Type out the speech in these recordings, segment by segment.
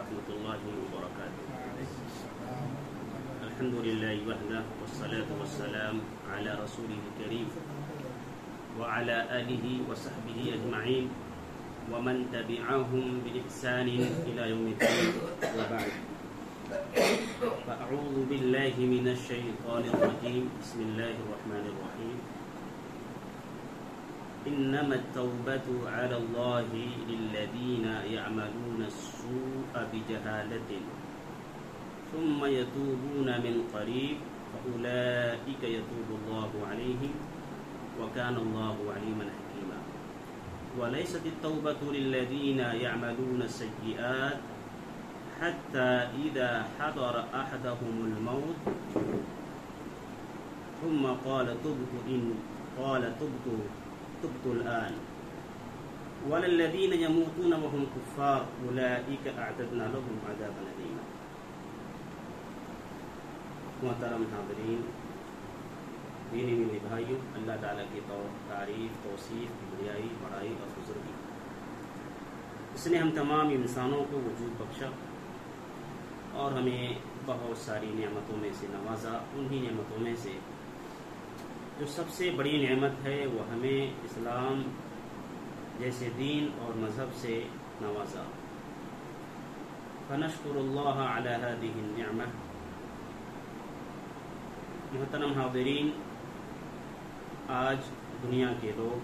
ورحمة الله وبركاته. الحمد لله وحده والصلاة والسلام على رسوله الكريم وعلى آله وصحبه أجمعين ومن تبعهم بإحسان إلى يوم الدين وبعد. فأعوذ بالله من الشيطان الرجيم. بسم الله الرحمن الرحيم. إنما التوبة على الله للذين يعملون السوء بجهالة ثم يتوبون من قريب فأولئك يتوب الله عليهم وكان الله عليما حكيما. وليست التوبة للذين يعملون السيئات حتى إذا حضر أحدهم الموت ثم قال تبت الآن ولا الذين يموتون وهم كفار أولئك أعتدنا لهم عذابا أليما. محترم حاضرین، دینی میرے بھائیوں، اللہ تعالیٰ کی تعریف، توصیف، کبریائی، بڑائی اور بزرگی، اس نے ہم تمام انسانوں کو وجود بخشا اور ہمیں بہت ساری نعمتوں میں سے نوازا. انہی نعمتوں میں سے جو سب سے بڑی نعمت ہے وہ ہمیں اسلام جیسے دین اور مذہب سے نوازا. فنشکر اللہ علی هذه النعمہ. محترم حاضرین، آج دنیا کے لوگ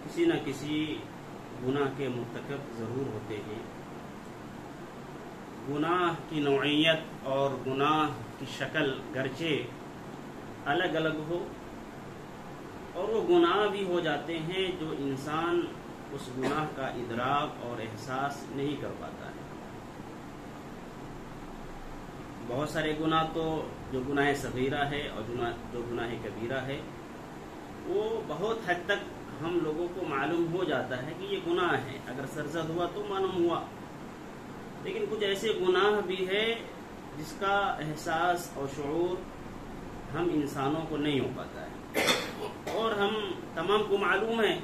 کسی نہ کسی گناہ کے مرتکب ضرور ہوتے ہیں. گناہ کی نوعیت اور گناہ کی شکل گرچہ الگ الگ ہو، اور وہ گناہ بھی ہو جاتے ہیں جو انسان اس گناہ کا ادراک اور احساس نہیں کر پاتا ہے. بہت سارے گناہ تو جو گناہ صغیرہ ہے اور جو گناہ کبیرہ ہے وہ بہت حد تک ہم لوگوں کو معلوم ہو جاتا ہے کہ یہ گناہ ہے. اگر سرزد ہوا تو معلوم ہوا، لیکن کچھ ایسے گناہ بھی ہے جس کا احساس اور شعور ہم انسانوں کو نہیں ہو پاتا ہے، اور ہم تمام کو معلوم ہے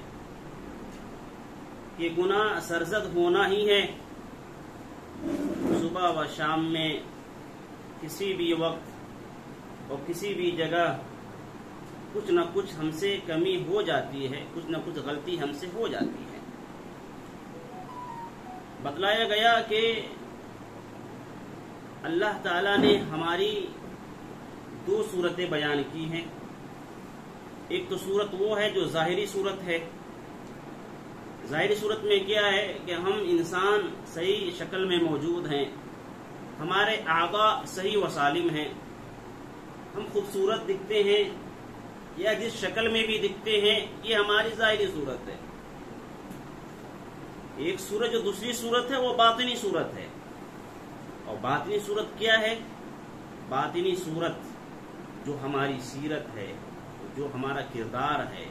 کہ گناہ سرزد ہونا ہی ہے. صبح و شام میں کسی بھی وقت اور کسی بھی جگہ کچھ نہ کچھ ہم سے کمی ہو جاتی ہے، کچھ نہ کچھ غلطی ہم سے ہو جاتی ہے. بتلایا گیا کہ اللہ تعالیٰ نے ہماری دو صورتیں بیان کی ہیں. ایک تو صورت وہ ہے جو ظاہری صورت ہے. ظاہری صورت میں کیا ہے کہ ہم انسان صحیح شکل میں موجود ہیں، ہمارے اعضاء صحیح و سالم ہیں، ہم خوبصورت دکھتے ہیں یا جس شکل میں بھی دکھتے ہیں، یہ ہماری ظاہری صورت ہے. ایک صورت جو دوسری صورت ہے وہ باطنی صورت ہے. اور باطنی صورت کیا ہے؟ باطنی صورت جو ہماری سیرت ہے، جو ہمارا کردار ہے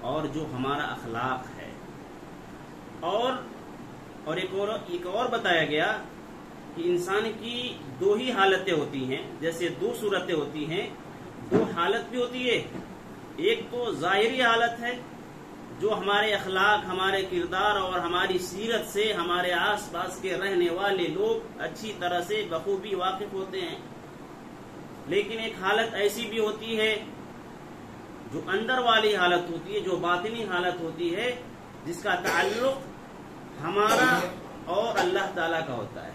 اور جو ہمارا اخلاق ہے. اور ایک اور بتایا گیا کہ انسان کی دو ہی حالتیں ہوتی ہیں. جیسے دو صورتیں ہوتی ہیں، دو حالت بھی ہوتی ہے. ایک تو ظاہری حالت ہے جو ہمارے اخلاق، ہمارے کردار اور ہماری سیرت سے ہمارے آس پاس کے رہنے والے لوگ اچھی طرح سے بخوبی واقف ہوتے ہیں. لیکن ایک حالت ایسی بھی ہوتی ہے جو اندر والی حالت ہوتی ہے، جو باطنی حالت ہوتی ہے، جس کا تعلق ہمارا اور اللہ تعالیٰ کا ہوتا ہے.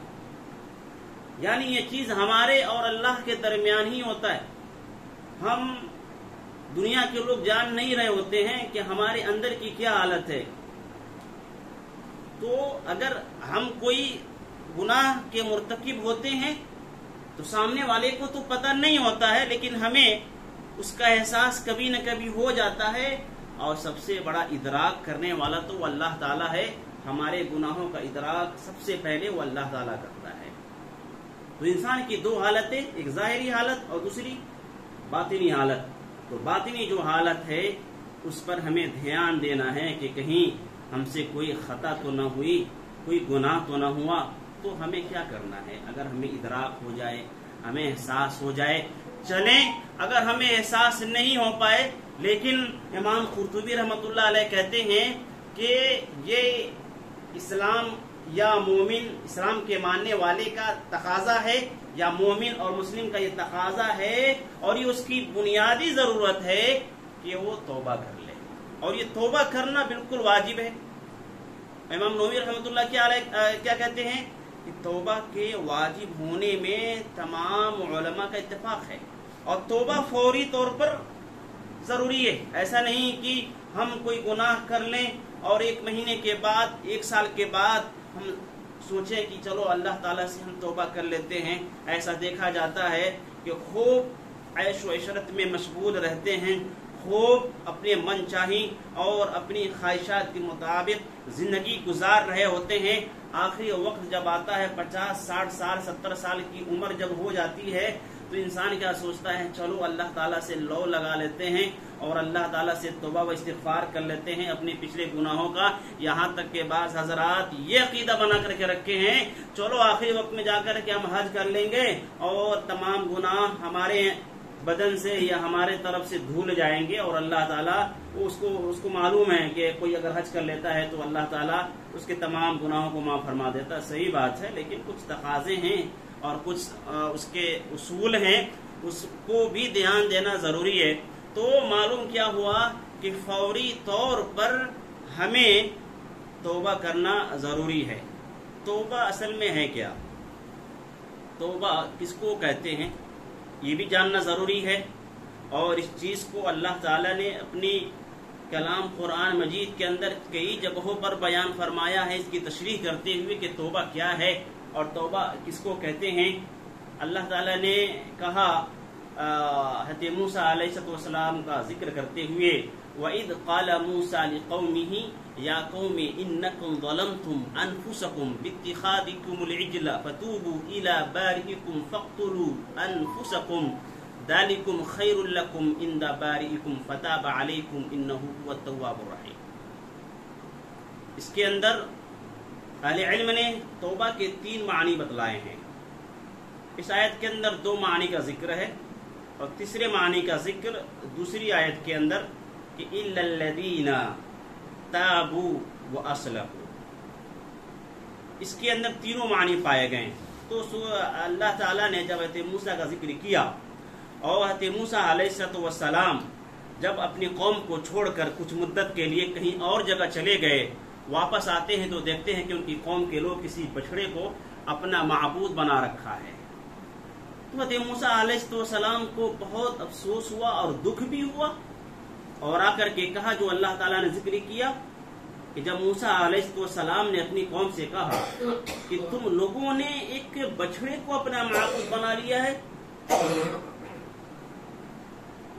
یعنی یہ چیز ہمارے اور اللہ کے درمیان ہی ہوتا ہے. ہم دنیا کے لوگ جان نہیں رہے ہوتے ہیں کہ ہمارے اندر کی کیا حالت ہے. تو اگر ہم کوئی گناہ کے مرتکب ہوتے ہیں تو سامنے والے کو تو پتہ نہیں ہوتا ہے، لیکن ہمیں اس کا احساس کبھی نہ کبھی ہو جاتا ہے. اور سب سے بڑا ادراک کرنے والا تو وہ اللہ تعالیٰ ہے. ہمارے گناہوں کا ادراک سب سے پہلے وہ اللہ تعالیٰ کرتا ہے. تو انسان کی دو حالتیں، ایک ظاہری حالت اور دوسری باطنی حالت. تو باطنی جو حالت ہے اس پر ہمیں دھیان دینا ہے کہ کہیں ہم سے کوئی خطا تو نہ ہوئی، کوئی گناہ تو نہ ہوا. تو ہمیں کیا کرنا ہے؟ اگر ہمیں ادراک ہو جائے، ہمیں احساس ہو جائے، چلیں. اگر ہمیں احساس نہیں ہو پائے، لیکن امام قرطبی رحمۃ اللہ علیہ کہتے ہیں کہ یہ اسلام یا مومن اسلام کے ماننے والے کا تقاضا ہے یا مومن اور مسلم کا یہ تقاضا ہے اور یہ اس کی بنیادی ضرورت ہے کہ وہ توبہ کر لے، اور یہ توبہ کرنا بالکل واجب ہے۔ امام نووی رحمۃ اللہ کیا کہتے ہیں کہ توبہ کے واجب ہونے میں تمام علماء کا اتفاق ہے، اور توبہ فوری طور پر ضروری ہے۔ ایسا نہیں کہ ہم کوئی گناہ کر لیں اور 1 مہینے کے بعد 1 سال کے بعد ہم سوچیں کہ چلو اللہ تعالیٰ سے ہم توبہ کر لیتے ہیں۔ ایسا دیکھا جاتا ہے کہ خوب عیش و عشرت میں مشغول رہتے ہیں، خوب اپنے من چاہی اور اپنی خواہشات کے مطابق زندگی گزار رہے ہوتے ہیں۔ آخری وقت جب آتا ہے 50 60 سال 70 سال کی عمر جب ہو جاتی ہے تو انسان کیا سوچتا ہے، چلو اللہ تعالیٰ سے لو لگا لیتے ہیں اور اللہ تعالیٰ سے توبہ و استغفار کر لیتے ہیں اپنے پچھلے گناہوں کا۔ یہاں تک کہ بعض حضرات یہ عقیدہ بنا کر کے رکھے ہیں، چلو آخری وقت میں جا کر کے ہم حج کر لیں گے اور تمام گناہ ہمارے بدن سے یا ہمارے طرف سے دھول جائیں گے، اور اللہ تعالیٰ اس کو معلوم ہے کہ کوئی اگر حج کر لیتا ہے تو اللہ تعالیٰ اس کے تمام گناہوں کو معاف فرما دیتا ہے۔ صحیح بات ہے، لیکن کچھ تقاضے ہیں اور کچھ اس کے اصول ہیں، اس کو بھی دھیان دینا ضروری ہے۔ تو معلوم کیا ہوا کہ فوری طور پر ہمیں توبہ کرنا ضروری ہے۔ توبہ اصل میں ہے کیا؟ توبہ کس کو کہتے ہیں یہ بھی جاننا ضروری ہے، اور اس چیز کو اللہ تعالیٰ نے اپنی کلام قرآن مجید کے اندر کئی جگہوں پر بیان فرمایا ہے، اس کی تشریح کرتے ہوئے کہ توبہ کیا ہے اور توبہ کس کو کہتے ہیں۔ اللہ تعالیٰ نے کہا حضرت موسیٰ علیہ السلام کا ذکر کرتے ہوئے، وَإِذْ قَالَ مُوسَىٰ لِقَوْمِهِ يَا قَوْمِ إِنَّكُمْ ظَلَمْتُمْ أَنفُسَكُمْ بِاتِّخَاذِكُمُ الْعِجْلَ فَتُوبُوا إِلَىٰ بَارِئِكُمْ فَاقْتُلُوا أَنفُسَكُمْ ذَلِكُمْ خَيْرٌ لَكُمْ عِندَ بَارِئِكُمْ فَتَابَ عَلَيْكُمْ إِنَّهُ هُوَ التَّوَّابُ الرَّحِيمُ۔ اس کے اندر اہل علم نے توبہ کے 3 معنی بتلائے ہیں۔ اس آیت کے اندر 2 معنی کا ذکر ہے، اور تیسرے معنی کا ذکر دوسری آیت کے اندر کہ إِلَّا الَّذِينَ تَابُوا وَأَصْلَحُوا، اس کے اندر تینوں معنی پائے گئے۔ تو اللہ تعالیٰ نے جب حضرت موسیٰ کا ذکر کیا اور حضرت موسیٰ علیہ السلام جب اپنی قوم کو چھوڑ کر کچھ مدت کے لیے کہیں اور جگہ چلے گئے، واپس آتے ہیں تو دیکھتے ہیں کہ ان کی قوم کے لوگ کسی بچڑے کو اپنا معبود بنا رکھا ہے۔ تو حضرت موسیٰ علیہ السلام کو بہت افسوس ہوا اور دکھ بھی ہوا، اور آ کر کے کہا جو اللہ تعالیٰ نے ذکر کیا کہ جب موسیٰ علیہ السلام نے اپنی قوم سے کہا کہ تم لوگوں نے ایک بچڑے کو اپنا معبود بنا لیا ہے،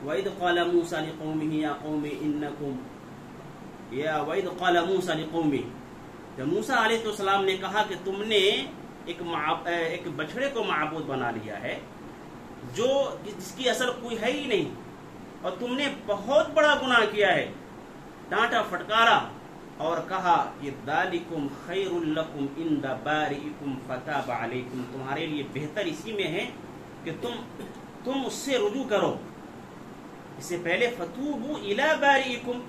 وَإِذْ قَالَ مُوسَىٰ لِقَوْمِهِ يَا قَوْمِ إِنَّكُمْ وَإِذْ قَالَ مُوسَىٰ لِقَوْمِهِ، جب موسیٰ علیہ السلام نے کہا کہ تم نے ایک بچڑے کو معبود بنا لیا ہے جو جس کی اصل کوئی ہے ہی نہیں، اور تم نے بہت بڑا گناہ کیا ہے، ڈانٹا پھٹکارا اور کہا کہ ذالکم خیر لکم عند بارئکم فتاب علیکم، تمہارے لیے بہتر اسی میں ہے کہ تم اس سے رجوع کرو۔ اس سے پہلے فتوبوا الی بارئکم،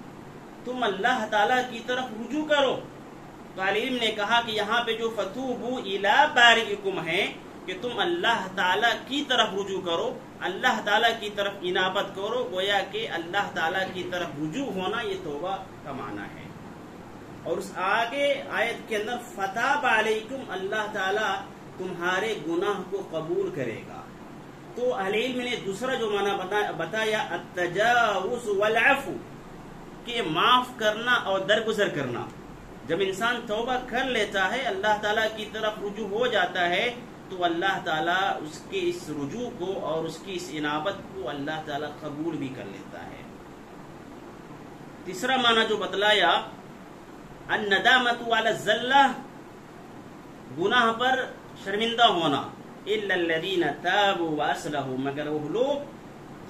تم اللہ تعالیٰ کی طرف رجوع کرو۔ تو علم نے کہا کہ یہاں پہ جو فتوبوا الی بارئکم ہے کہ تم اللہ تعالیٰ کی طرف رجوع کرو، اللہ تعالیٰ کی طرف انابت کرو، گویا کہ اللہ تعالیٰ کی طرف رجوع ہونا یہ توبہ کا معنی ہے۔ اور اس آگے آیت کے اندر فتاب علیکم، اللہ تعالیٰ تمہارے گناہ کو قبول کرے گا۔ تو اہل علم نے دوسرا جو معنی بتایا التجاوز والعفو، کہ معاف کرنا اور درگزر کرنا۔ جب انسان توبہ کر لیتا ہے، اللہ تعالیٰ کی طرف رجوع ہو جاتا ہے، تو اللہ تعالیٰ اس کے اس رجوع کو اور اس کی اس انابت کو اللہ تعالیٰ قبول بھی کر لیتا ہے۔ تیسرا معنی جو بتلایا الندامت علی الزلہ، گناہ پر شرمندہ ہونا، الا الذین تابوا واصلحوا، مگر وہ لوگ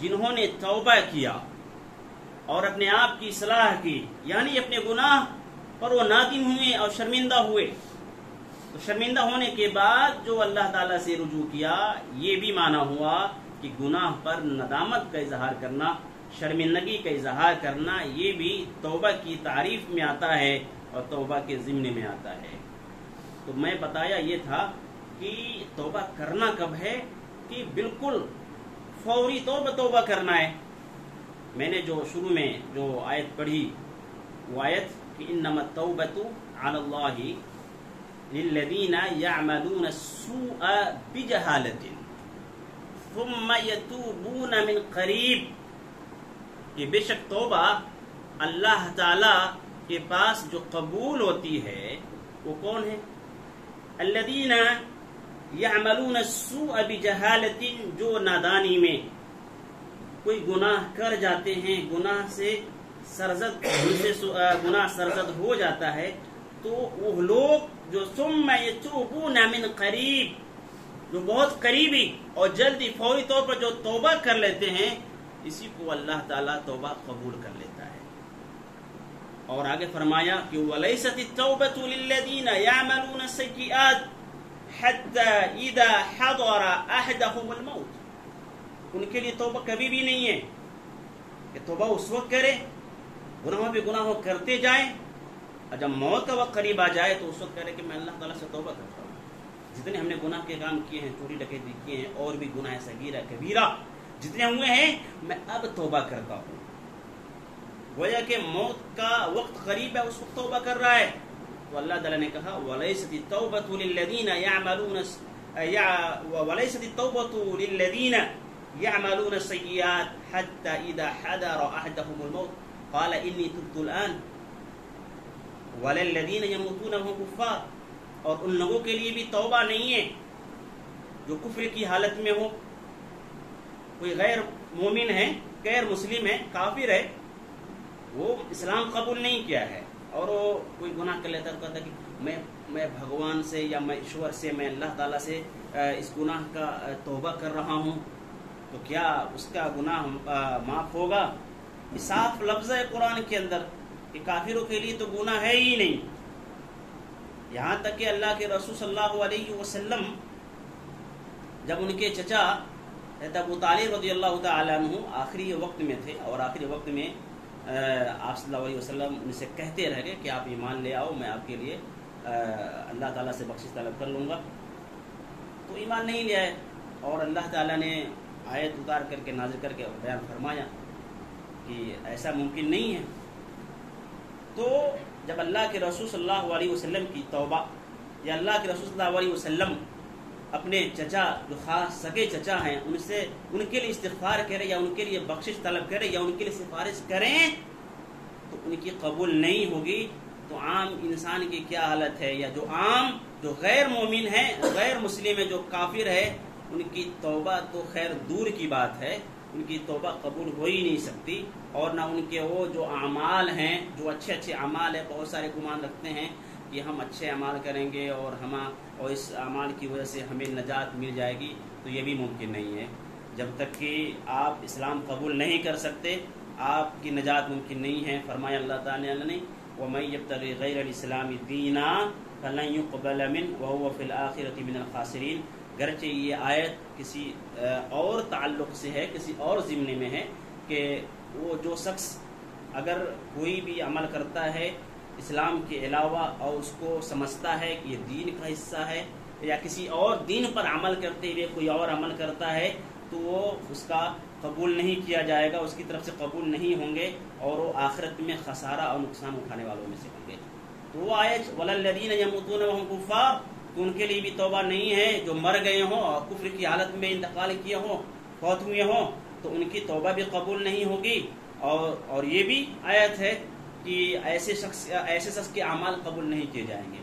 جنہوں نے توبہ کیا اور اپنے آپ کی اصلاح کی، یعنی اپنے گناہ پر وہ نادم ہوئے اور شرمندہ ہوئے۔ تو شرمندہ ہونے کے بعد جو اللہ تعالیٰ سے رجوع کیا، یہ بھی معنی ہوا کہ گناہ پر ندامت کا اظہار کرنا، شرمندگی کا اظہار کرنا، یہ بھی توبہ کی تعریف میں آتا ہے اور توبہ کے ضمن میں آتا ہے۔ تو میں بتایا یہ تھا کہ توبہ کرنا کب ہے کہ بالکل فوری طور پر توبہ کرنا ہے. میں نے جو شروع میں جو آیت پڑھی وہ آیت کہ انما التوبۃ علی اللہ للذین یعملون السوء بجہالۃ ثم یتوبون من قریب، کہ بے شک توبہ اللہ تعالی کے پاس جو قبول ہوتی ہے وہ کون ہے؟ الذین یعملون السوء بجہالۃ، جو نادانی میں کوئی گناہ کر جاتے ہیں، گناہ سے سرزد گناہ سرزد ہو جاتا ہے، تو وہ لوگ جو ثم یتوبون من قریب، جو بہت قریبی اور جلدی فوری طور پر جو توبہ کر لیتے ہیں، اسی کو اللہ تعالیٰ توبہ قبول کر لیتا ہے. اور آگے فرمایا کہ وَلَيْسَتِ التَّوْبَةُ لِلَّذِينَ يَعْمَلُونَ السَّيِّئَاتِ حَتَّى إِذَا حَضَرَ أَحَدَهُمُ الْمَوْتُ، ان کے لیے توبہ کبھی بھی نہیں ہے کہ توبہ اس وقت کرے، گناہوں پہ گناہوں کرتے جائیں، اور جب موت کا وقت قریب آ جائے تو اس وقت کرے کہ میں اللہ تعالیٰ سے توبہ کرتا ہوں. جتنے ہم نے گناہ کے کام کیے ہیں، چوری ڈکیتی کیے ہیں، اور بھی گناہ صغیرہ کبیرہ جتنے ہوئے ہیں، میں اب توبہ کرتا ہوں. گویا کہ موت کا وقت قریب ہے، اس وقت توبہ کر رہا ہے. تو اللہ تعالیٰ نے کہا وَلَيْسَتِ التَّوْبَةُ لِلَّذِينَ يَعْمَلُونَ السَّيِّئَاتِ حَتَّى إِذَا حَضَرَ أَحَدَهُمُ الْمَوْتُ قَالَ إِنِّي تُبْتُ الْآنَ وَلِلَّذِينَ يَمُوتُونَ وَهُمْ كُفَّارٌ، اور ان لوگوں کے لیے بھی توبہ نہیں ہے جو کفر کی حالت میں ہو. کوئی غیر مومن ہے، غیر مسلم ہے، کافر ہے، وہ اسلام قبول نہیں کیا ہے، اور وہ کوئی گناہ کر لیتا ہے، کہتا ہے کہ میں بھگوان سے یا میں ایشور سے، میں اللہ تعالیٰ سے اس گناہ کا توبہ کر رہا ہوں، تو کیا اس کا گناہ معاف ہوگا؟ صاف لفظ ہے قرآن کے اندر کہ کافروں کے لیے تو گناہ ہے ہی نہیں. یہاں تک کہ اللہ کے رسول صلی اللہ علیہ وسلم جب ان کے چچا ابو طالب رضی اللہ تعالیٰ عنہ آخری وقت میں تھے، اور آخری وقت میں آپ صلی اللہ علیہ وسلم ان سے کہتے رہے کہ آپ ایمان لے آؤ، میں آپ کے لیے اللہ تعالیٰ سے بخشش طلب کر لوں گا، تو ایمان نہیں لے آئے. اور اللہ تعالیٰ نے آیت اتار کر کے نازل کر کے بیان فرمایا کہ ایسا ممکن نہیں ہے. تو جب اللہ کے رسول صلی اللہ علیہ وسلم کی توبہ، یا اللہ کے رسول صلی اللہ علیہ وسلم اپنے چچا جو خاص سگے چچا ہیں ان سے ان کے لیے استغفار کریں، یا ان کے لیے بخشش طلب کریں، یا ان کے لیے سفارش کریں، تو ان کی قبول نہیں ہوگی. تو عام انسان کی کیا حالت ہے، یا جو غیر مومن ہے، غیر مسلم ہے، جو کافر ہے، ان کی توبہ تو خیر دور کی بات ہے، ان کی توبہ قبول ہو ہی نہیں سکتی. اور نہ ان کے وہ جو اعمال ہیں، جو اچھے اعمال ہیں، بہت سارے گمان رکھتے ہیں کہ ہم اچھے اعمال کریں گے اور اس اعمال کی وجہ سے ہمیں نجات مل جائے گی، تو یہ بھی ممکن نہیں ہے. جب تک کہ آپ اسلام قبول نہیں کر سکتے، آپ کی نجات ممکن نہیں ہے. فرمایا اللہ تعالیٰ نے وَمَن يَبْتَغِ غَيْرَ الْإِسْلَامِ دِينًا فَلَن يُقْبَلَ مِنْهُ وَهُوَ فِي الْآخِرَةِ مِنَ الْخَاسِرِينَ. گرچہ یہ آیت کسی اور تعلق سے ہے، کسی اور ضمن میں ہے، کہ وہ جو شخص اگر کوئی بھی عمل کرتا ہے اسلام کے علاوہ اور اس کو سمجھتا ہے کہ یہ دین کا حصہ ہے، یا کسی اور دین پر عمل کرتے ہوئے کوئی اور عمل کرتا ہے، تو وہ اس کا قبول نہیں کیا جائے گا، اس کی طرف سے قبول نہیں ہوں گے، اور وہ آخرت میں خسارہ اور نقصان اٹھانے والوں میں سے ہوں گے. تو وہ آیت وَلَلَّذِينَ يَمُوتُونَ وَهُمْ كُفَّارٌ، تو ان کے لیے بھی توبہ نہیں ہے جو مر گئے ہوں اور کفر کی حالت میں انتقال کیے ہوں، فوت ہوئے ہوں، تو ان کی توبہ بھی قبول نہیں ہوگی. اور یہ بھی آیت ہے کہ ایسے شخص کے اعمال قبول نہیں کیے جائیں گے.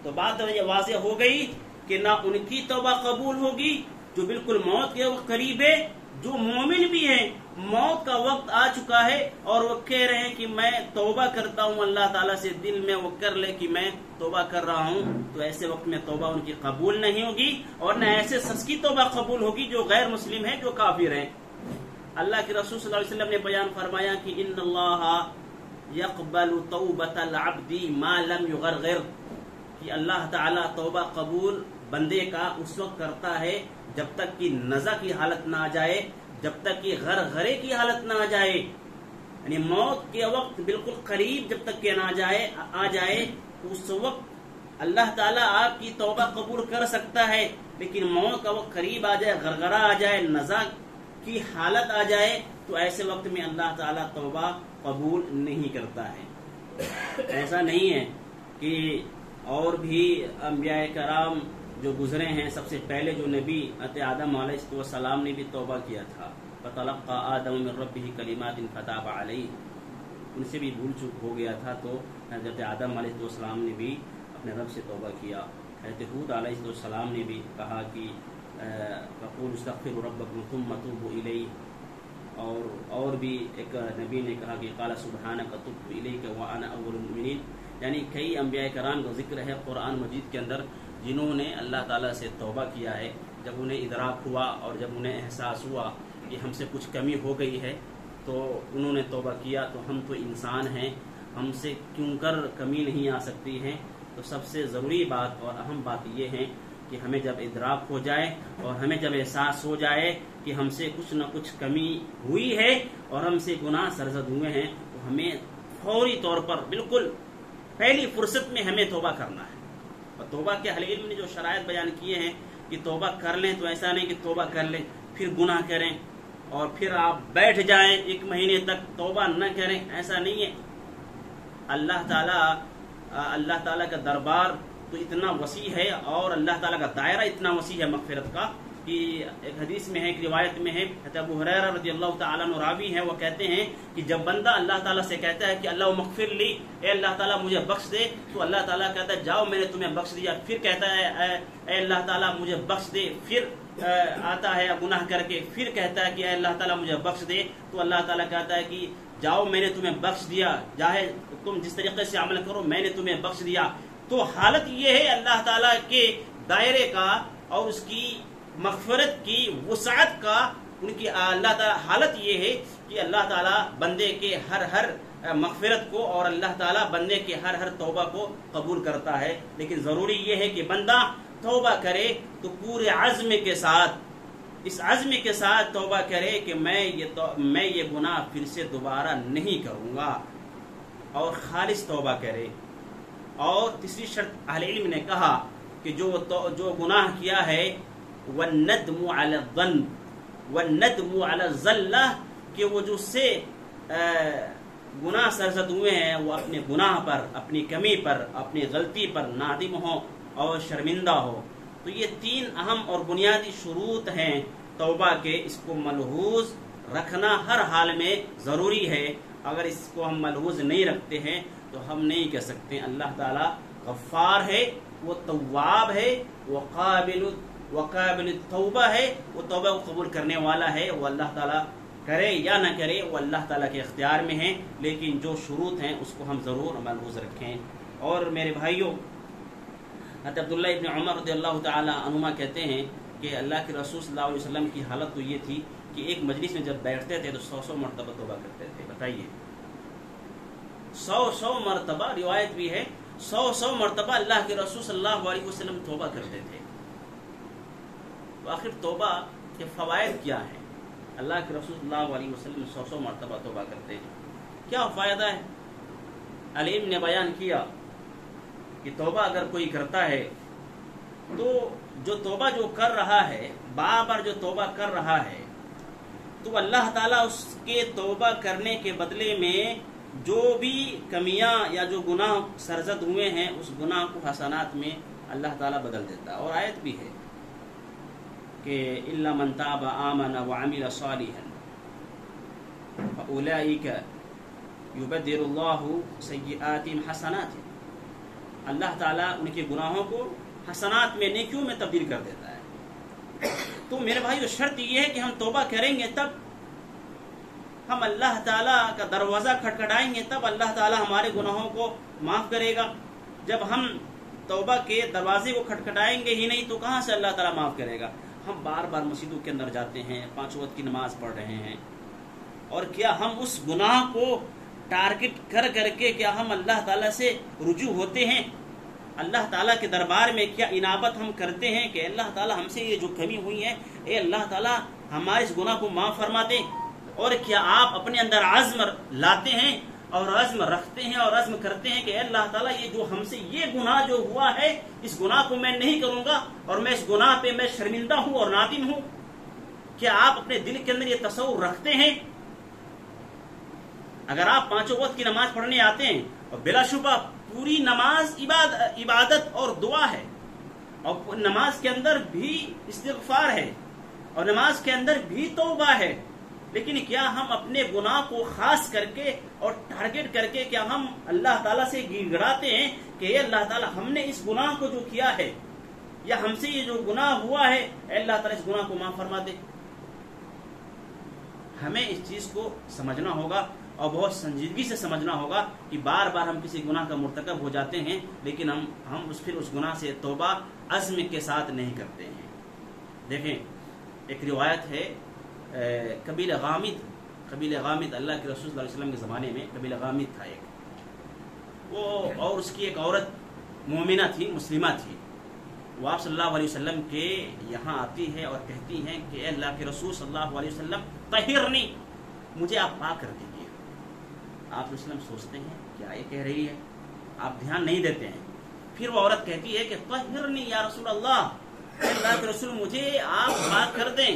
تو بات یہ واضح ہو گئی کہ نہ ان کی توبہ قبول ہوگی جو بالکل موت کے وقت قریب ہے، جو مومن بھی ہیں موت کا وقت آ چکا ہے اور وہ کہہ رہے ہیں کہ میں توبہ کرتا ہوں اللہ تعالیٰ سے، دل میں وہ کر لے کہ میں توبہ کر رہا ہوں، تو ایسے وقت میں توبہ ان کی قبول نہیں ہوگی. اور نہ ایسے شخص کی توبہ قبول ہوگی جو غیر مسلم ہے، جو کافر ہیں. اللہ کے رسول صلی اللہ علیہ وسلم نے بیان فرمایا کہ ان اللہ یقبل توبۃ العبد ما لم یغرغر، کہ اللہ تعالیٰ توبہ قبول بندے کا اس وقت کرتا ہے جب تک کہ نزع کی حالت نہ آ جائے، جب تک کہ غرغرے کی حالت نہ آ جائے، یعنی موت کے وقت بالکل قریب جب تک کہ نہ آ جائے اس وقت اللہ تعالیٰ آپ کی توبہ قبول کر سکتا ہے، لیکن موت کا وقت قریب آ جائے، غرغرہ آ جائے، نزا کی حالت آ جائے، تو ایسے وقت میں اللہ تعالیٰ توبہ قبول نہیں کرتا ہے۔ ایسا نہیں ہے کہ اور بھی انبیاء کرام جو گزرے ہیں، سب سے پہلے جو نبی حضرت آدم علیہ السلام نے بھی توبہ کیا تھا، فَتَلَقَّى آدَمُ مِن رَّبِّهِ كَلِمَاتٍ فَتَابَ عَلَيْهِ، ان سے بھی بھول چوک ہو گیا تھا، تو حضرت آدم علیہ السلام نے بھی اپنے رب سے توبہ کیا۔ حضرت ہود علیہ السلام نے بھی کہا کہ فَقُولُوا اسْتَغْفِرُوا رَبَّكُمْ ثُمَّ تُوبُوا إِلَيْهِ، اور بھی ایک نبی نے کہا کہ قَالَ سُبْحَانَكَ تُبْتُ إِلَيْكَ وَأَنَا أَوَّلُ الْمُؤْمِنِينَ، یعنی کئی انبیاء کرام کا ذکر ہے قرآن مجید کے اندر جنہوں نے اللہ تعالیٰ سے توبہ کیا ہے، جب انہیں ادراک ہوا اور جب انہیں احساس ہوا کہ ہم سے کچھ کمی ہو گئی ہے تو انہوں نے توبہ کیا۔ تو ہم تو انسان ہیں، ہم سے کیوں کر کمی نہیں آ سکتی ہے؟ تو سب سے ضروری بات اور اہم بات یہ ہے کہ ہمیں جب ادراک ہو جائے اور ہمیں جب احساس ہو جائے کہ ہم سے کچھ نہ کچھ کمی ہوئی ہے اور ہم سے گناہ سرزد ہوئے ہیں، تو ہمیں فوری طور پر بالکل پہلی فرصت میں ہمیں توبہ کرنا ہے۔ اور توبہ کے اہل علم نے جو شرائط بیان کیے ہیں کہ توبہ کر لیں، تو ایسا نہیں کہ توبہ کر لیں پھر گناہ کریں اور پھر آپ بیٹھ جائیں 1 مہینے تک توبہ نہ کریں، ایسا نہیں ہے۔ اللہ تعالیٰ کا دربار تو اتنا وسیع ہے اور اللہ تعالیٰ کا دائرہ اتنا وسیع ہے مغفرت کا کہ ایک حدیث میں ہے، ایک روایت میں ہے، ابو ہریرہ رضی اللہ تعالیٰ عنہ راوی ہیں، وہ کہتے ہیں کہ جب بندہ اللہ تعالیٰ سے کہتا ہے کہ اللہ مغفر لی، اے اللہ تعالیٰ مجھے بخش دے، تو اللہ تعالیٰ کہتا ہے جاؤ میں نے تمہیں بخش دیا۔ پھر کہتا ہے اے اللہ تعالیٰ مجھے بخش دے، پھر آتا ہے گناہ کر کے، پھر کہتا ہے کہ اے اللہ تعالیٰ مجھے بخش دے، تو اللہ تعالیٰ کہتا ہے کہ جاؤ میں نے تمہیں بخش دیا، چاہے تم جس طریقے سے عمل کرو میں نے تمہیں بخش دیا۔ تو حالت یہ ہے اللہ تعالیٰ کے دائرے کا اور اس کی مغفرت کی وسعت کا، ان کی اللہ تعالیٰ حالت یہ ہے کہ اللہ تعالیٰ بندے کے ہر مغفرت کو اور اللہ تعالیٰ بندے کے ہر توبہ کو قبول کرتا ہے، لیکن ضروری یہ ہے کہ بندہ توبہ کرے تو پورے عزم کے ساتھ، اس عزم کے ساتھ توبہ کرے کہ میں یہ گناہ پھر سے دوبارہ نہیں کروں گا، اور خالص توبہ کرے۔ اور تیسری شرط اہل علم نے کہا کہ جو گناہ کیا ہے وَالنَّدْمُ عَلَى الظَّنْبِ وَالنَّدْمُ عَلَى الزَّلَّةِ، کہ وہ جو سے گناہ سرزد ہوئے ہیں وہ اپنے گناہ پر، اپنی کمی پر، اپنی غلطی پر نادم ہو اور شرمندہ ہو۔ تو یہ 3 اہم اور بنیادی شروط ہیں توبہ کے، اس کو ملحوظ رکھنا ہر حال میں ضروری ہے۔ اگر اس کو ہم ملحوظ نہیں رکھتے ہیں تو ہم نہیں کہہ سکتے اللہ تعالیٰ غفار ہے، وہ تواب ہے، وہ قابل التوبہ ہے، وہ توبہ کو قبول کرنے والا ہے۔ وہ اللہ تعالیٰ کرے یا نہ کرے وہ اللہ تعالیٰ کے اختیار میں ہے، لیکن جو شروط ہیں اس کو ہم ضرور ملحوظ رکھیں۔ اور میرے بھائیوں، حضرت عبداللہ ابن عمر رضی اللہ تعالیٰ عنہما کہتے ہیں کہ اللہ کے رسول صلی اللہ علیہ وسلم کی حالت تو یہ تھی کہ ایک مجلس میں جب بیٹھتے تھے تو 100 مرتبہ توبہ کرتے تھے۔ بتائیے 100 مرتبہ، روایت بھی ہے 100 مرتبہ اللہ کے رسول صلی اللہ علیہ وسلم توبہ کرتے تھے۔ تو آخر توبہ کے فوائد کیا ہیں؟ اللہ کے رسول صلی اللہ علیہ وسلم 100 مرتبہ توبہ کرتے ہیں، کیا فائدہ ہے؟ علیم نے بیان کیا کہ توبہ اگر کوئی کرتا ہے تو جو توبہ جو کر رہا ہے، بار بار جو توبہ کر رہا ہے، تو اللہ تعالیٰ اس کے توبہ کرنے کے بدلے میں جو بھی کمیاں یا جو گناہ سرزد ہوئے ہیں اس گناہ کو حسنات میں اللہ تعالیٰ بدل دیتا ہے۔ اور آیت بھی ہے کہ إِلَّا مَنْ تَابَ آمَنَ وَعَمِلَ صَالِحًا فَأُولَئِكَ يُبَدِّلُ اللَّهُ سَيِّئَاتِهِمْ حَسَنَاتٍ، اللہ تعالیٰ ان کے گناہوں کو حسنات میں، نیکیوں میں تبدیل کر دیتا ہے۔ تو میرے بھائی شرط یہ ہے کہ ہم توبہ کریں گے تب ہم اللہ تعالیٰ کا دروازہ کھٹکھٹائیں گے، تب اللہ تعالیٰ ہمارے گناہوں کو معاف کرے گا۔ جب ہم توبہ کے دروازے کو کھٹکھٹائیں گے ہی نہیں تو کہاں سے اللہ تعالیٰ معاف کرے گا؟ ہم بار بار مسجدوں کے اندر جاتے ہیں، 5 وقت کی نماز پڑھ رہے ہیں، اور کیا ہم اس گناہ کو ٹارگٹ کر کے کیا ہم اللہ تعالیٰ سے رجوع ہوتے ہیں؟ اللہ تعالیٰ کے دربار میں کیا انابت ہم کرتے ہیں کہ اللہ تعالیٰ ہم سے یہ جو کمی ہوئی ہے، اے اللہ تعالیٰ ہمارے اس گناہ کو معاف فرما دیں؟ اور کیا آپ اپنے اندر عزم لاتے ہیں اور عزم رکھتے ہیں اور عزم کرتے ہیں کہ اے اللہ تعالیٰ یہ جو ہم سے یہ گناہ جو ہوا ہے اس گناہ کو میں نہیں کروں گا اور میں اس گناہ پہ میں شرمندہ ہوں اور نادم ہوں، کیا آپ اپنے دل کے اندر یہ تصور رکھتے ہیں؟ اگر آپ پانچوں وقت کی نماز پڑھنے آتے ہیں اور بلا شبہ پوری نماز عبادت اور دعا ہے اور نماز کے اندر بھی استغفار ہے اور نماز کے اندر بھی توبہ ہے، لیکن کیا ہم اپنے گناہ کو خاص کر کے اور ٹارگٹ کر کے کیا ہم اللہ تعالیٰ سے گڑ گڑاتے ہیں کہ اے اللہ تعالیٰ ہم نے اس گناہ کو جو کیا ہے یا ہم سے یہ جو گناہ ہوا ہے اے اللہ تعالیٰ اس گناہ کو معاف فرما دے؟ ہمیں اس چیز کو سمجھنا ہوگا اور بہت سنجیدگی سے سمجھنا ہوگا کہ بار بار ہم کسی گناہ کا مرتکب ہو جاتے ہیں لیکن ہم پھر اس گناہ سے توبہ عزم کے ساتھ نہیں کرتے ہیں۔ دیکھیں ایک روایت ہے قبیلہ غامد اللہ کے رسول صلی اللہ علیہ وسلم کے زمانے میں قبیلہ غامد تھا ایک، وہ اور اس کی ایک عورت مومنہ تھی، مسلمہ تھی، وہ آپ صلی اللہ علیہ وسلم کے یہاں آتی ہے اور کہتی ہیں کہ اے اللہ کے رسول صلی اللہ علیہ وسلم طہرنی، مجھے آپ پاک کر دیجیے۔ آپ وسلم سوچتے ہیں کیا یہ کہہ رہی ہے، آپ دھیان نہیں دیتے ہیں۔ پھر وہ عورت کہتی ہے کہ طہرنی یا رسول اللہ، اے اللہ کے رسول مجھے آپ پاک کر دیں۔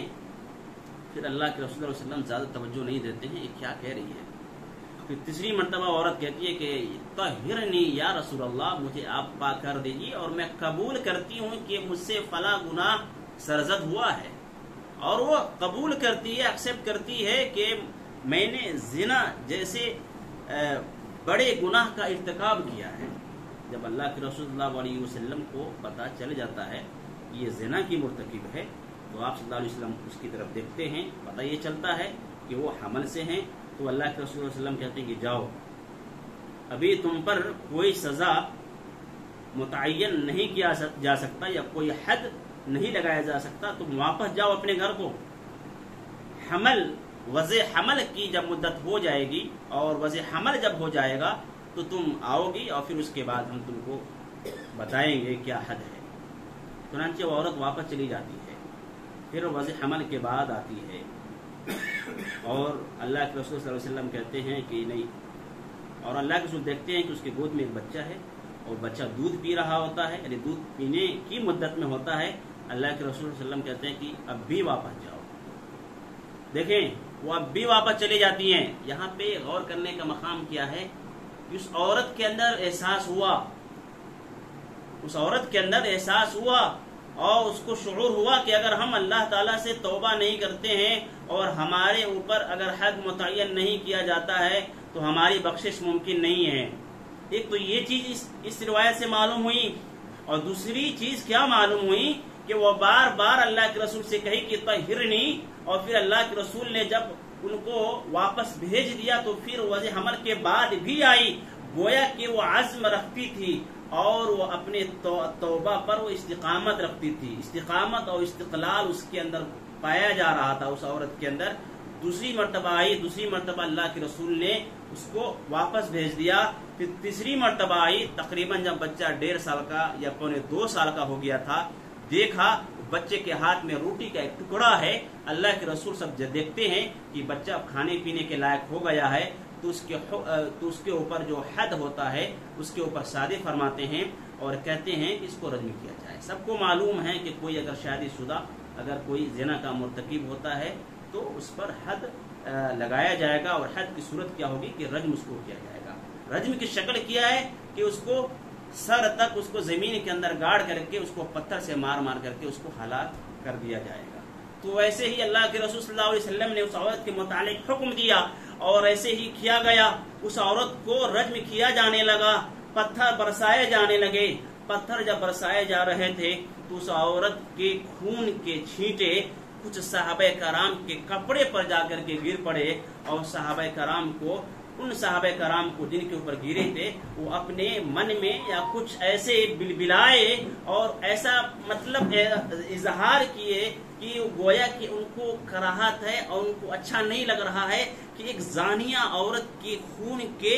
پھر اللہ کے رسول صلی اللہ علیہ وسلم زیادہ توجہ نہیں دیتے ہیں، یہ کیا کہہ رہی ہے۔ پھر تیسری مرتبہ عورت کہتی ہے کہ طہرنی یا رسول اللہ، مجھے آپ پاک کر دیجیے اور میں قبول کرتی ہوں کہ مجھ سے فلاں گناہ سرزد ہوا ہے، اور وہ قبول کرتی ہے، ایکسپٹ کرتی ہے کہ میں نے زنا جیسے بڑے گناہ کا ارتکاب کیا ہے۔ جب اللہ کے رسول صلی اللہ علیہ وسلم کو پتہ چل جاتا ہے یہ زنا کی مرتکب ہے تو آپ صلی اللہ علیہ وسلم اس کی طرف دیکھتے ہیں، پتہ یہ چلتا ہے کہ وہ حمل سے ہیں، تو اللہ کے رسول صلی اللہ علیہ وسلم کہتے ہیں کہ جاؤ، ابھی تم پر کوئی سزا متعین نہیں کیا جا سکتا یا کوئی حد نہیں لگایا جا سکتا، تم واپس جاؤ اپنے گھر کو۔ وضع حمل کی جب مدت ہو جائے گی اور وضع حمل جب ہو جائے گا تو تم آؤ گی اور پھر اس کے بعد ہم تم کو بتائیں گے کیا حد ہے۔ چنانچہ وہ عورت واپس چلی جاتی ہے، پھر وضع حمل کے بعد آتی ہے اور اللہ کے رسول صلی اللہ علیہ وسلم کہتے ہیں کہ نہیں، اور اللہ کے رسول دیکھتے ہیں کہ اس کے گود میں ایک بچہ ہے اور بچہ دودھ پی رہا ہوتا ہے، یعنی دودھ پینے کی مدت میں ہوتا ہے۔ اللہ کے رسول صلی اللہ علیہ وسلم کہتے ہیں کہ اب بھی واپس جاؤ۔ دیکھیں وہ اب بھی واپس چلی جاتی ہیں۔ یہاں پہ غور کرنے کا مقام کیا ہے، اس عورت کے اندر احساس ہوا، اس عورت کے اندر احساس ہوا اور اس کو شعور ہوا کہ اگر ہم اللہ تعالیٰ سے توبہ نہیں کرتے ہیں اور ہمارے اوپر اگر حد متعین نہیں کیا جاتا ہے تو ہماری بخشش ممکن نہیں ہے۔ ایک تو یہ چیز اس روایت سے معلوم ہوئی، اور دوسری چیز کیا معلوم ہوئی کہ وہ بار بار اللہ کے رسول سے کہی کہ طہرنی، اور پھر اللہ کے رسول نے جب ان کو واپس بھیج دیا تو پھر وضع حمل کے بعد بھی آئی، گویا کہ وہ عزم رکھتی تھی اور وہ اپنے توبہ پر وہ استقامت رکھتی تھی، استقامت اور استقلال اس کے اندر پایا جا رہا تھا اس عورت کے اندر۔ دوسری مرتبہ آئی، دوسری مرتبہ اللہ کے رسول نے اس کو واپس بھیج دیا، پھر تیسری مرتبہ آئی، تقریباً جب بچہ 1.5 سال کا یا 1.25 سال کا ہو گیا تھا، دیکھا بچے کے ہاتھ میں روٹی کا ایک ٹکڑا ہے۔ اللہ کے رسول سب جب دیکھتے ہیں کہ بچہ کھانے پینے کے لائق ہو گیا ہے تو اس کے اوپر جو حد ہوتا ہے اس کے اوپر شادی فرماتے ہیں اور کہتے ہیں کہ اس کو رجم کیا جائے۔ سب کو معلوم ہے کہ کوئی اگر شادی شدہ اگر کوئی زنا کا مرتکب ہوتا ہے تو اس پر حد لگایا جائے گا، اور حد کی صورت کیا ہوگی کہ رجم اس کو کیا جائے گا۔ رجم کی شکل کیا ہے کہ اس کو سر تک اس کو زمین کے اندر گاڑ کر کے اس کو پتھر سے مار مار کر کے اس کو ہلاک کر دیا جائے گا۔ تو ایسے ہی اللہ کے رسول صلی اللہ علیہ وسلم نے اس عورت کے متعلق حکم دیا اور ایسے ہی کیا گیا، اس عورت کو رجم کیا جانے لگا، پتھر برسائے جانے لگے۔ پتھر جب برسائے جا رہے تھے تو اس عورت کے خون کے چھینٹے کچھ صحابہ کرام کے کپڑے پر جا کر کے گر پڑے، اور صحابہ کرام کو ان صحابہ کرام کو جن کے اوپر گرے تھے وہ اپنے من میں یا کچھ ایسے بلبلائے اور ایسا مطلب اظہار کیے کہ گویا کہ ان کو کراہت ہے اور ان کو اچھا نہیں لگ رہا ہے کہ ایک زانیہ عورت کے خون کے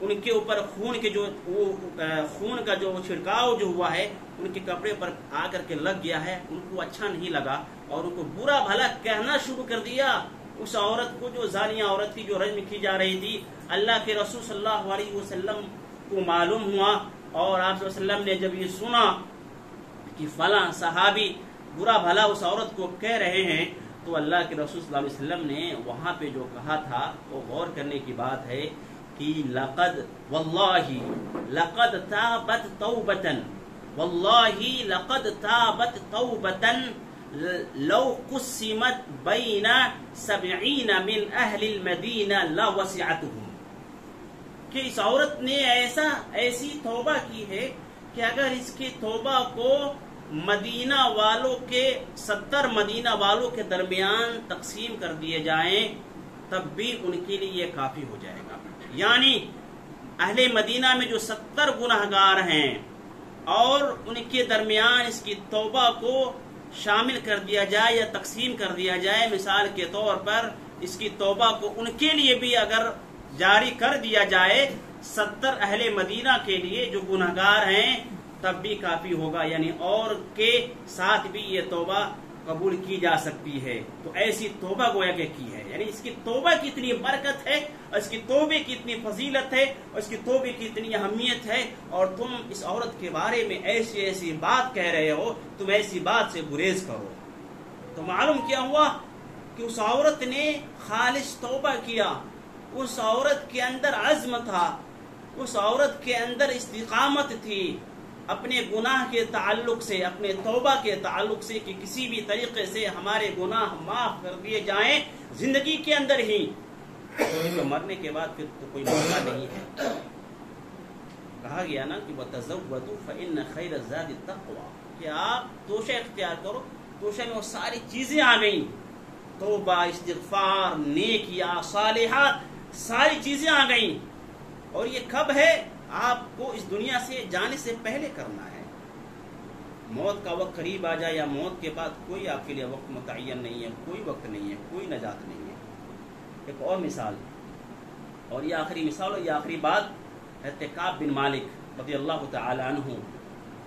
ان کے اوپر خون کا جو چھڑکاؤ جو ہوا ہے ان کے کپڑے پر آ کر کے لگ گیا ہے، ان کو اچھا نہیں لگا اور ان کو برا بھلا کہنا شروع کر دیا اس عورت کو جو زانیہ عورت تھی جو رجم کی جا رہی تھی، اللہ کے رسول صلی اللہ علیہ وسلم کو معلوم ہوا، اور آپ صلی اللہ علیہ وسلم نے جب یہ سنا کہ فلاں صحابی برا بھلا اس عورت کو کہہ رہے ہیں، تو اللہ کے رسول صلی اللہ علیہ وسلم نے وہاں پہ جو کہا تھا وہ غور کرنے کی بات ہے کہ لقد واللہ لقد تابت توبتن، واللہ لقد تابت توبتن لو قسمت بین 70 من اہل المدینہ لوسعتهم، کہ اس عورت نے ایسی توبہ کی ہے کہ اگر اس کی توبہ کو مدینہ والوں کے 70 مدینہ والوں کے درمیان تقسیم کر دیے جائیں تب بھی ان کے لیے یہ کافی ہو جائے گا. یعنی اہل مدینہ میں جو 70 گناہگار ہیں اور ان کے درمیان اس کی توبہ کو شامل کر دیا جائے یا تقسیم کر دیا جائے، مثال کے طور پر اس کی توبہ کو ان کے لیے بھی اگر جاری کر دیا جائے 70 اہل مدینہ کے لیے جو گناہگار ہیں تب بھی کافی ہوگا، یعنی اور کے ساتھ بھی یہ توبہ قبول کی جا سکتی ہے. تو ایسی توبہ گویا کہ کی ہے، یعنی اس کی توبہ کی اتنی برکت ہے اور اس کی توبے کی اتنی فضیلت ہے اور اس کی توبے کی اتنی اہمیت ہے، اور تم اس عورت کے بارے میں ایسی بات کہہ رہے ہو، تم ایسی بات سے گریز کرو. تو معلوم کیا ہوا کہ اس عورت نے خالص توبہ کیا، اس عورت کے اندر عزم تھا، اس عورت کے اندر استقامت تھی اپنے گناہ کے تعلق سے، اپنے توبہ کے تعلق سے، کہ کسی بھی طریقے سے ہمارے گناہ معاف کر دیے جائیں زندگی کے اندر ہی، تو مرنے کے بعد پھر تو کوئی موقع نہیں ہے. کہا گیا نا کہ وَتَزَوَّدُوا فَإِنَّ خَيْرَ الزَّادِ التَّقْوَىٰ، کہ آپ توشہ اختیار کرو. توشہ میں وہ ساری چیزیں آ گئیں، توبہ، استغفار، نیکیاں، صالحات، ساری چیزیں آ گئیں. اور یہ کب ہے؟ آپ کو اس دنیا سے جانے سے پہلے کرنا ہے. موت کا وقت قریب آ جائے یا موت کے بعد کوئی آپ کے لیے وقت متعین نہیں ہے، کوئی وقت نہیں ہے، کوئی نجات نہیں ہے. ایک اور مثال، اور یہ آخری مثال اور یہ آخری بات ہے کعب بن مالک رضی اللہ تعالی عنہ.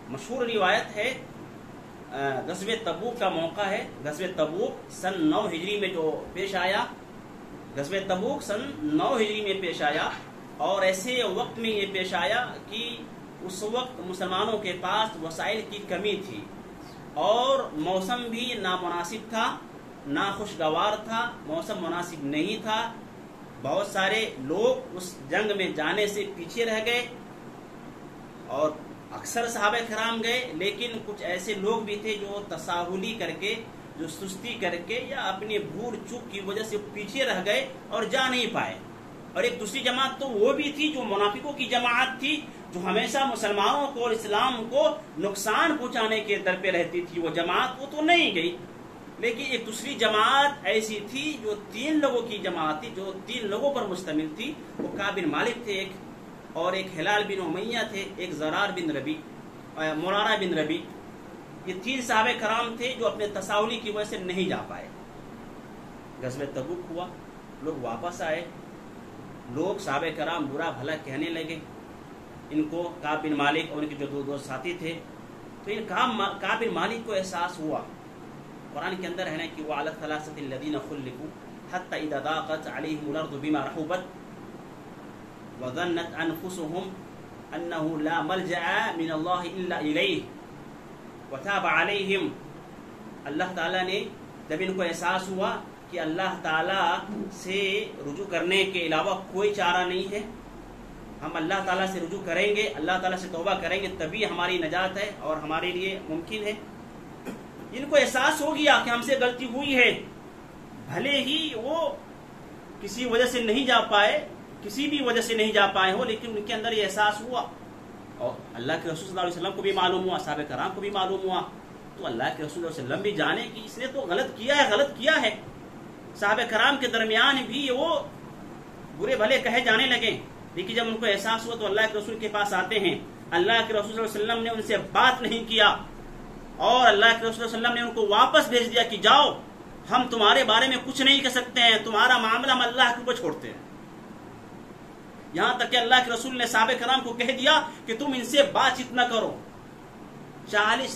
مشہور روایت ہے، غزوہ تبوک کا موقع ہے. غزوہ تبوک سن 9 ہجری میں جو پیش آیا، غزوہ تبوک سن 9 ہجری میں پیش آیا، اور ایسے وقت میں یہ پیش آیا کہ اس وقت مسلمانوں کے پاس وسائل کی کمی تھی اور موسم بھی نامناسب تھا، ناخوشگوار تھا، موسم مناسب نہیں تھا. بہت سارے لوگ اس جنگ میں جانے سے پیچھے رہ گئے اور اکثر صحابہ کرام گئے، لیکن کچھ ایسے لوگ بھی تھے جو تساہلی کر کے، جو سستی کر کے یا اپنی بھول چوک کی وجہ سے پیچھے رہ گئے اور جا نہیں پائے. اور ایک دوسری جماعت تو وہ بھی تھی جو منافقوں کی جماعت تھی، جو ہمیشہ مسلمانوں کو اور اسلام کو نقصان پہنچانے کے در پہ رہتی تھی. وہ جماعت وہ تو نہیں گئی، لیکن ایک دوسری جماعت ایسی تھی جو 3 لوگوں کی جماعت تھی، جو 3 لوگوں پر مشتمل تھی. وہ کعب بن مالک تھے ایک، اور ایک ہلال بن امیہ تھے، ایک زرار بن ربی، مرارہ بن ربی. یہ 3 صحابہ کرام تھے جو اپنے تساہلی کی وجہ سے نہیں جا پائے. غزوہ تبوک ہوا، لوگ واپس آئے، لوگ صحابہ کرام برا بھلا کہنے لگے ان کو، کعب بن مالک اور ان کے جو دو ساتھی تھے. تو ان کعب بن مالک کو احساس ہوا. قرآن کے اندر ہے نا کہ وَعَلَى الثَّلَاثَةِ الَّذِينَ خُلِّفُوا حَتَّى إِذَا ضَاقَتْ عَلَيْهِمُ الْأَرْضُ بِمَا رَحُبَتْ وَظَنَّتْ أَنفُسُهُمْ أَنَّهُ لَا مَلْجَأَ مِنَ اللَّهِ إِلَّا إِلَيْهِ وَتَابَ عَلَيْهِمْ. اللہ تعالیٰ نے جب ان کو احساس ہوا کہ اللہ تعالیٰ سے رجوع کرنے کے علاوہ کوئی چارہ نہیں ہے، ہم اللہ تعالیٰ سے رجوع کریں گے، اللہ تعالیٰ سے توبہ کریں گے تبھی ہماری نجات ہے اور ہمارے لیے ممکن ہے. ان کو احساس ہو گیا کہ ہم سے غلطی ہوئی ہے، بھلے ہی وہ کسی وجہ سے نہیں جا پائے، کسی بھی وجہ سے نہیں جا پائے ہو، لیکن ان کے اندر یہ احساس ہوا. اور اللہ کے رسول صلی اللہ علیہ وسلم کو بھی معلوم ہوا، صحابہ کرام کو بھی معلوم ہوا. تو اللہ کے رسول صلی اللہ علیہ وسلم بھی جانے کہ اس نے تو غلط کیا ہے، غلط کیا ہے. صحابہ کرام کے درمیان بھی وہ برے بھلے کہے جانے لگے، لیکن جب ان کو احساس ہوا تو اللہ کے رسول کے پاس آتے ہیں. اللہ کے رسول صلی اللہ علیہ وسلم نے ان سے بات نہیں کیا اور اللہ کے رسول صلی اللہ علیہ وسلم نے ان کو واپس بھیج دیا کہ جاؤ، ہم تمہارے بارے میں کچھ نہیں کہہ سکتے ہیں، تمہارا معاملہ ہم اللہ کے اوپر چھوڑتے ہیں. یہاں تک کہ اللہ کے رسول نے صحابہ کرام کو کہہ دیا کہ تم ان سے بات چیت نہ کرو. 40